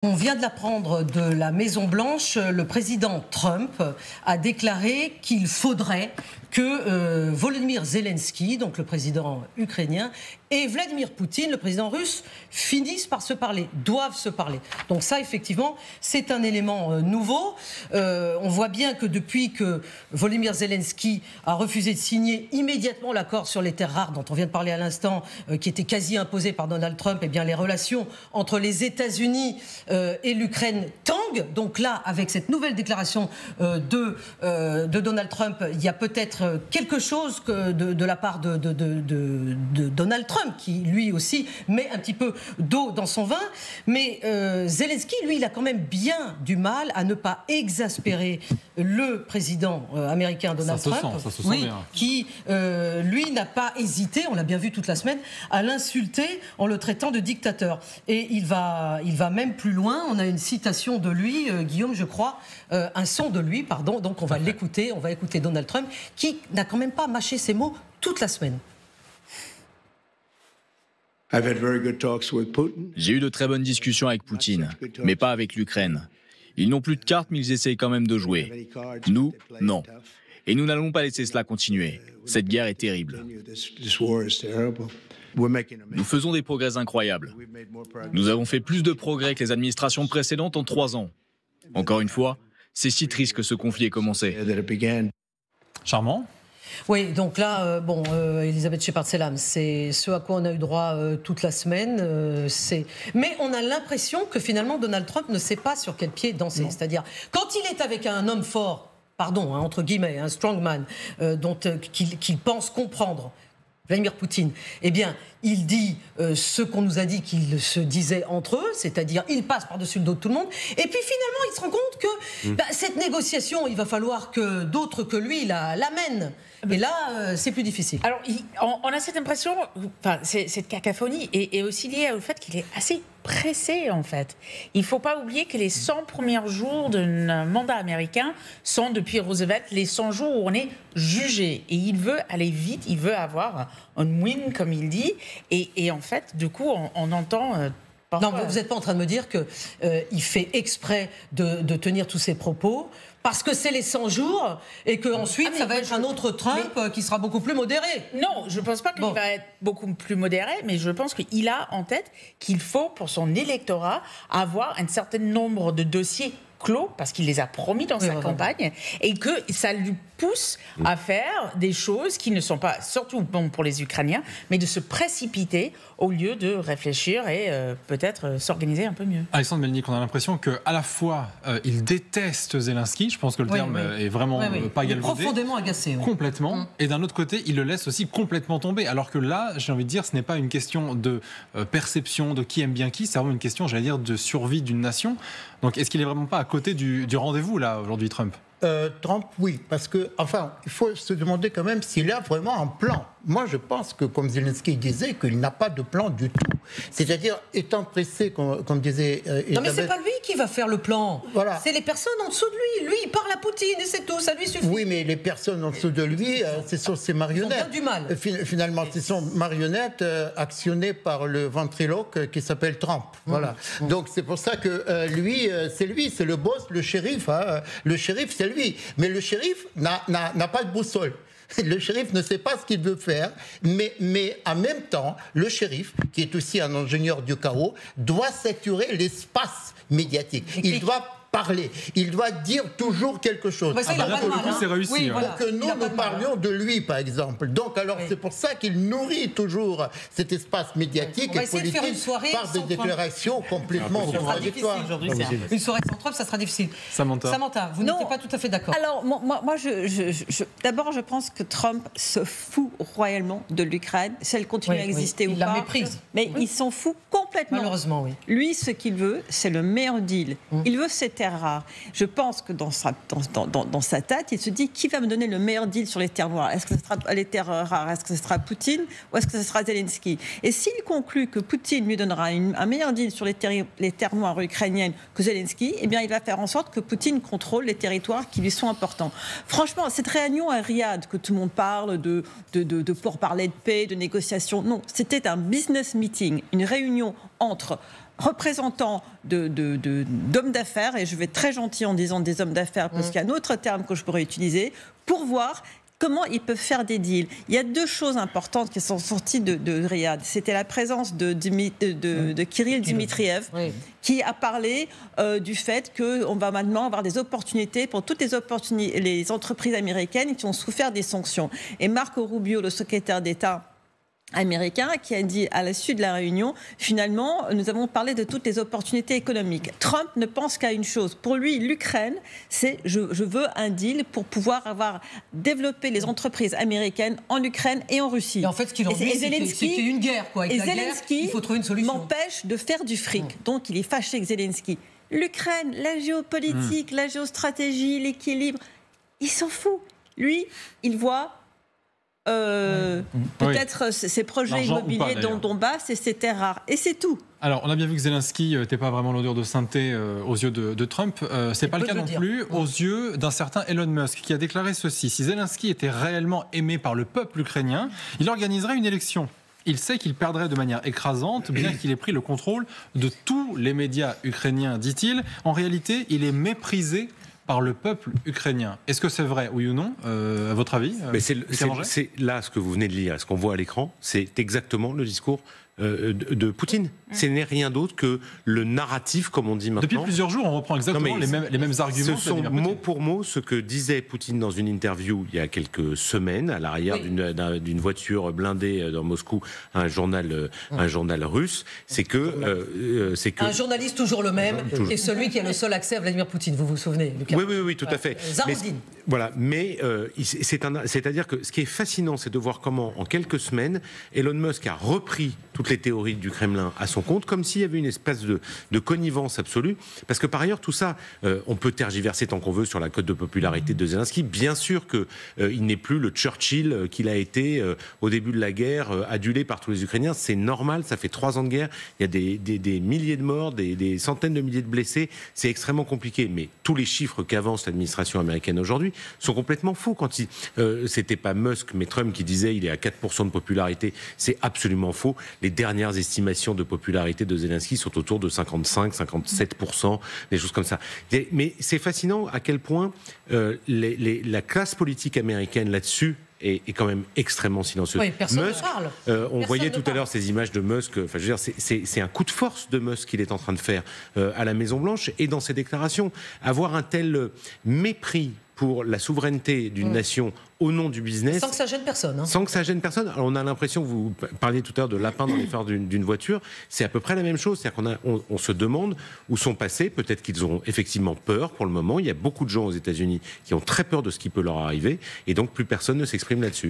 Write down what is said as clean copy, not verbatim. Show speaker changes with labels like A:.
A: On vient de l'apprendre de la Maison-Blanche, le président Trump a déclaré qu'il faudrait que Volodymyr Zelensky, donc le président ukrainien, et Vladimir Poutine, le président russe, finissent par se parler, doivent se parler. Donc ça, effectivement, c'est un élément nouveau. On voit bien que depuis que Volodymyr Zelensky a refusé de signer immédiatement l'accord sur les terres rares, dont on vient de parler à l'instant, qui était quasi imposé par Donald Trump, eh bien les relations entre les États-Unis et l'Ukraine tanguent. Donc là, avec cette nouvelle déclaration de Donald Trump, il y a peut-être quelque chose de la part de Donald Trump, qui lui aussi met un petit peu d'eau dans son vin. Mais Zelensky, lui, il a quand même bien du mal à ne pas exaspérer le président américain Donald Trump,
B: ça se sent bien.
A: Qui, lui, n'a pas hésité, on l'a bien vu toute la semaine, à l'insulter en le traitant de dictateur. Et il va même plus loin. On a une citation de lui, Guillaume, je crois, un son de lui, pardon. Donc on va l'écouter, on va écouter Donald Trump, qui n'a quand même pas mâché ses mots toute la semaine.
C: J'ai eu de très bonnes discussions avec Poutine, mais pas avec l'Ukraine. Ils n'ont plus de cartes, mais ils essayent quand même de jouer. Nous, non. Et nous n'allons pas laisser cela continuer. Cette guerre est terrible. Nous faisons des progrès incroyables. Nous avons fait plus de progrès que les administrations précédentes en 3 ans. Encore une fois, c'est si triste que ce conflit ait commencé.
B: Charmant.
A: Oui, donc là, Elisabeth Shepard-Selam, c'est ce à quoi on a eu droit toute la semaine. Mais on a l'impression que finalement Donald Trump ne sait pas sur quel pied danser. C'est-à-dire, quand il est avec un homme fort, pardon, entre guillemets, un strongman, qu'il pense comprendre, Vladimir Poutine, eh bien, il dit ce qu'on nous a dit qu'ils se disaient entre eux, c'est-à-dire il passe par-dessus le dos de tout le monde, et puis finalement il se rend compte que cette négociation, il va falloir que d'autres que lui l'amènent. Et là, c'est plus difficile.
D: Alors, on a cette impression, cette cacophonie est aussi liée au fait qu'il est assez pressé, en fait. Il ne faut pas oublier que les 100 premiers jours d'un mandat américain sont, depuis Roosevelt, les 100 jours où on est jugé. Et il veut aller vite, il veut avoir un win, comme il dit. Et en fait, du coup, on entend...
A: Non, vous n'êtes pas en train de me dire qu'il fait exprès de tenir tous ses propos parce que c'est les 100 jours et qu'ensuite ça va être un autre Trump qui sera beaucoup plus modéré.
D: Non, je ne pense pas qu'il va être beaucoup plus modéré, mais je pense qu'il a en tête qu'il faut, pour son électorat, avoir un certain nombre de dossiers clos, parce qu'il les a promis dans sa campagne, et que ça lui pousse à faire des choses qui ne sont pas, surtout bon pour les Ukrainiens, mais de se précipiter au lieu de réfléchir et peut-être s'organiser un peu mieux.
B: Alexandre Melnik, on a l'impression qu'à la fois, il déteste Zelensky, je pense que le terme est vraiment pas galvaudé.
A: Profondément agacé.
B: Complètement. Et d'un autre côté, il le laisse aussi complètement tomber. Alors que là, j'ai envie de dire, ce n'est pas une question de perception de qui aime bien qui, c'est vraiment une question, j'allais dire, de survie d'une nation. Donc est-ce qu'il est vraiment pas à côté du rendez-vous, là, aujourd'hui, Trump ?
E: Trump, oui, parce que, enfin, il faut se demander quand même s'il a vraiment un plan. Moi, je pense que, comme Zelensky disait, qu'il n'a pas de plan du tout. C'est-à-dire, étant pressé, comme disait Elisabeth...
A: Non, mais c'est pas lui qui va faire le plan.
E: Voilà.
A: C'est les personnes en dessous de lui. Lui, il parle à Poutine et c'est tout, ça lui suffit.
E: Oui, mais les personnes en dessous de lui, ce sont ses marionnettes.
A: Ils ont bien du mal.
E: Finalement, ce sont marionnettes actionnées par le ventriloque qui s'appelle Trump. Voilà. Donc, c'est pour ça que lui, c'est le boss, le shérif. Hein. Le shérif, c'est lui. Mais le shérif n'a pas de boussole. Le shérif ne sait pas ce qu'il veut faire, mais en même temps, le shérif, qui est aussi un ingénieur du chaos, doit saturer l'espace médiatique. Il doit parler, il doit dire toujours quelque chose.
A: Bah ça,
B: là, pour le coup, c'est réussi.
A: Oui,
E: pour que nous parlions de lui, par exemple. Donc, alors, c'est pour ça qu'il nourrit toujours cet espace médiatique et politique par des déclarations complètement contradictoires.
A: Une soirée sans Trump, ça sera difficile. Samantha, vous n'étiez pas tout à fait d'accord.
F: Alors, moi d'abord, je pense que Trump se fout royalement de l'Ukraine, si elle continue à exister ou pas.
A: Il la méprise.
F: Mais il s'en fout complètement.
A: Malheureusement, oui.
F: Lui, ce qu'il veut, c'est le meilleur deal. Il veut ces terres rares. Je pense que dans sa tête, il se dit qui va me donner le meilleur deal sur les terres rares. Est-ce que ce sera les terres rares? Est-ce que ce sera Poutine ou est-ce que ce sera Zelensky? Et s'il conclut que Poutine lui donnera un meilleur deal sur les terres noires ukrainiennes que Zelensky, eh bien, il va faire en sorte que Poutine contrôle les territoires qui lui sont importants. Franchement, cette réunion à Riyad, que tout le monde parle de pourparlers de paix, de négociations, non, c'était un business meeting, une réunion entre représentants d'hommes d'affaires, et je vais être très gentil en disant des hommes d'affaires, parce qu'il y a un autre terme que je pourrais utiliser, pour voir comment ils peuvent faire des deals. Il y a 2 choses importantes qui sont sorties de Riyad. C'était la présence de Kirill Dmitriev, qui a parlé du fait qu'on va maintenant avoir des opportunités pour toutes les entreprises américaines qui ont souffert des sanctions. Et Marco Rubio, le secrétaire d'État américain, qui a dit à la suite de la réunion, finalement, nous avons parlé de toutes les opportunités économiques. Trump ne pense qu'à une chose. Pour lui, l'Ukraine, c'est je veux un deal pour pouvoir développer les entreprises américaines en Ukraine et en Russie.
A: Et en fait, ce qu'il en dit, c'est qu'il y a une guerre, quoi. Et la guerre, il faut trouver une solution.
F: M'empêche de faire du fric. Donc, il est fâché avec Zelensky. L'Ukraine, la géopolitique, la géostratégie, l'équilibre, il s'en fout. Lui, il voit peut-être ces projets immobiliers dans le Donbass et ces terres rares. Et c'est tout.
B: Alors, on a bien vu que Zelensky n'était pas vraiment l'odeur de sainteté aux yeux de Trump. C'est pas le cas non plus aux yeux d'un certain Elon Musk, qui a déclaré ceci. Si Zelensky était réellement aimé par le peuple ukrainien, il organiserait une élection. Il sait qu'il perdrait de manière écrasante, bien qu'il ait pris le contrôle de tous les médias ukrainiens, dit-il. En réalité, il est méprisé par le peuple ukrainien. Est-ce que c'est vrai, oui ou non, à votre avis?
G: C'est là ce que vous venez de lire, ce qu'on voit à l'écran, c'est exactement le discours de Poutine. Ce n'est rien d'autre que le narratif, comme on dit maintenant.
B: Depuis plusieurs jours, on reprend exactement les mêmes arguments.
G: Ce sont mot pour mot ce que disait Poutine dans une interview il y a quelques semaines, à l'arrière d'une voiture blindée dans Moscou, un journal russe. C'est que
A: un journaliste toujours le même, et celui qui a le seul accès à Vladimir Poutine. Vous vous souvenez, Lucas?
G: Oui, tout à fait. C'est-à-dire que ce qui est fascinant, c'est de voir comment, en quelques semaines, Elon Musk a repris toutes les théories du Kremlin à son compte, comme s'il y avait une espèce de connivence absolue. Parce que par ailleurs, tout ça, on peut tergiverser tant qu'on veut sur la cote de popularité de Zelensky. Bien sûr qu'il n'est plus le Churchill qu'il a été au début de la guerre, adulé par tous les Ukrainiens. C'est normal, ça fait 3 ans de guerre. Il y a des milliers de morts, des centaines de milliers de blessés. C'est extrêmement compliqué. Mais tous les chiffres qu'avance l'administration américaine aujourd'hui sont complètement faux. Quand c'était pas Musk, mais Trump qui disait il est à 4% de popularité, c'est absolument faux. Les dernières estimations de popularité de Zelensky sont autour de 55-57%, des choses comme ça. Mais c'est fascinant à quel point la classe politique américaine là-dessus est quand même extrêmement silencieuse.
A: Oui, personne ne parle.
G: On voyait tout à l'heure ces images de Musk. Enfin, je veux dire, c'est un coup de force de Musk qu'il est en train de faire à la Maison-Blanche et dans ses déclarations. Avoir un tel mépris pour la souveraineté d'une nation au nom du business.
A: Sans que ça gêne personne.
G: Sans que ça gêne personne. Alors on a l'impression, vous parliez tout à l'heure de lapin dans les phares d'une voiture, c'est à peu près la même chose. C'est-à-dire qu'on se demande où sont passés, peut-être qu'ils ont effectivement peur pour le moment. Il y a beaucoup de gens aux États-Unis qui ont très peur de ce qui peut leur arriver, et donc plus personne ne s'exprime là-dessus.